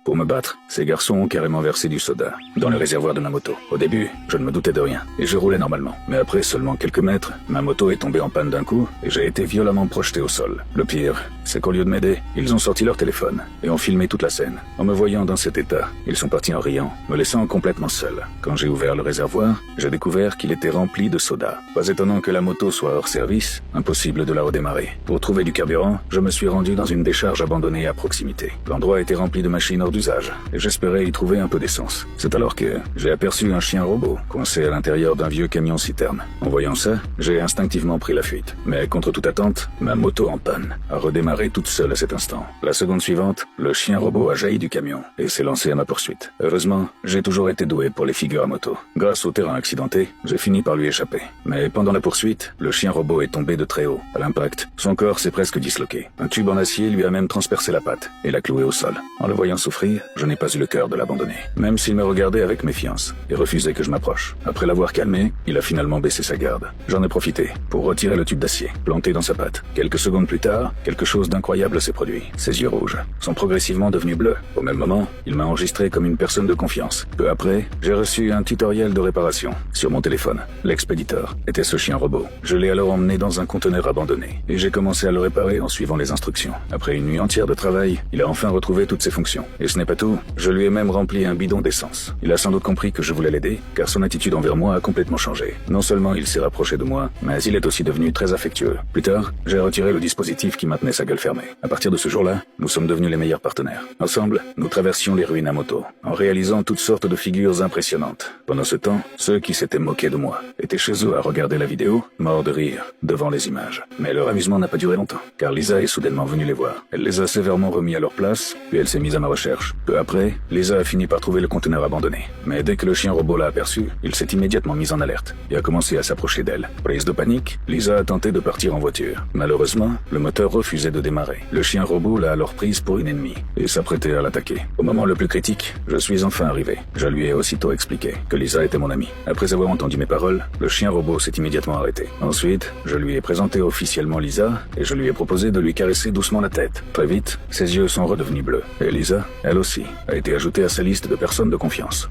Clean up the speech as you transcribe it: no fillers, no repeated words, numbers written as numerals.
Pour me battre, ces garçons ont carrément versé du soda dans le réservoir de ma moto. Au début, je ne me doutais de rien, et je roulais normalement. Mais après seulement quelques mètres, ma moto est tombée en panne d'un coup, et j'ai été violemment projeté au sol. Le pire, c'est qu'au lieu de m'aider, ils ont sorti leur téléphone, et ont filmé toute la scène. En me voyant dans cet état, ils sont partis en riant, me laissant complètement seul. Quand j'ai ouvert le réservoir, j'ai découvert qu'il était rempli de soda. Pas étonnant que la moto soit hors service, impossible de la redémarrer. Pour trouver du carburant, je me suis rendu dans une décharge abandonnée à proximité. L'endroit était rempli de machines hors d'usage, et j'espérais y trouver un peu d'essence. C'est alors que j'ai aperçu un chien robot, coincé à l'intérieur d'un vieux camion-citerne. En voyant ça, j'ai instinctivement pris la fuite. Mais contre toute attente, ma moto en panne a redémarré toute seule à cet instant. La seconde suivante, le chien robot a jailli du camion, et s'est lancé à ma poursuite. Heureusement, j'ai toujours été doué pour les figures à moto. Grâce au terrain accidenté, j'ai fini par lui échapper. Mais pendant la poursuite, le chien robot est tombé de très haut. À l'impact, son corps s'est presque disloqué. Un tube en acier lui a même transpercé la patte, et l'a cloué au sol. En le voyant souffrir, je n'ai pas eu le cœur de l'abandonner, même s'il me regardait avec méfiance et refusait que je m'approche. Après l'avoir calmé, il a finalement baissé sa garde. J'en ai profité pour retirer le tube d'acier, planté dans sa patte. Quelques secondes plus tard, quelque chose d'incroyable s'est produit. Ses yeux rouges sont progressivement devenus bleus. Au même moment, il m'a enregistré comme une personne de confiance. Peu après, j'ai reçu un tutoriel de réparation sur mon téléphone. L'expéditeur était ce chien robot. Je l'ai alors emmené dans un conteneur abandonné, et j'ai commencé à le réparer en suivant les instructions. Après une nuit entière de travail, il a enfin retrouvé toutes ses fonctions. Et ce n'est pas tout, je lui ai même rempli un bidon d'essence. Il a sans doute compris que je voulais l'aider, car son attitude envers moi a complètement changé. Non seulement il s'est rapproché de moi, mais il est aussi devenu très affectueux. Plus tard, j'ai retiré le dispositif qui maintenait sa gueule fermée. À partir de ce jour-là, nous sommes devenus les meilleurs partenaires. Ensemble, nous traversions les ruines à moto, en réalisant toutes sortes de figures impressionnantes. Pendant ce temps, ceux qui s'étaient moqués de moi étaient chez eux à regarder la vidéo, morts de rire, devant les images. Mais leur amusement n'a pas duré longtemps, car Lisa est soudainement venue les voir. Elle les a sévèrement remis à leur place, puis elle s'est mise à ma recherche. Peu après, Lisa a fini par trouver le conteneur abandonné. Mais dès que le chien robot l'a aperçu, il s'est immédiatement mis en alerte et a commencé à s'approcher d'elle. Prise de panique, Lisa a tenté de partir en voiture. Malheureusement, le moteur refusait de démarrer. Le chien robot l'a alors prise pour une ennemie et s'apprêtait à l'attaquer. Au moment le plus critique, je suis enfin arrivé. Je lui ai aussitôt expliqué que Lisa était mon amie. Après avoir entendu mes paroles, le chien robot s'est immédiatement arrêté. Ensuite, je lui ai présenté officiellement Lisa et je lui ai proposé de lui caresser doucement la tête. Très vite, ses yeux sont redevenus bleus. Et Lisa, elle aussi, a été ajoutée à sa liste de personnes de confiance.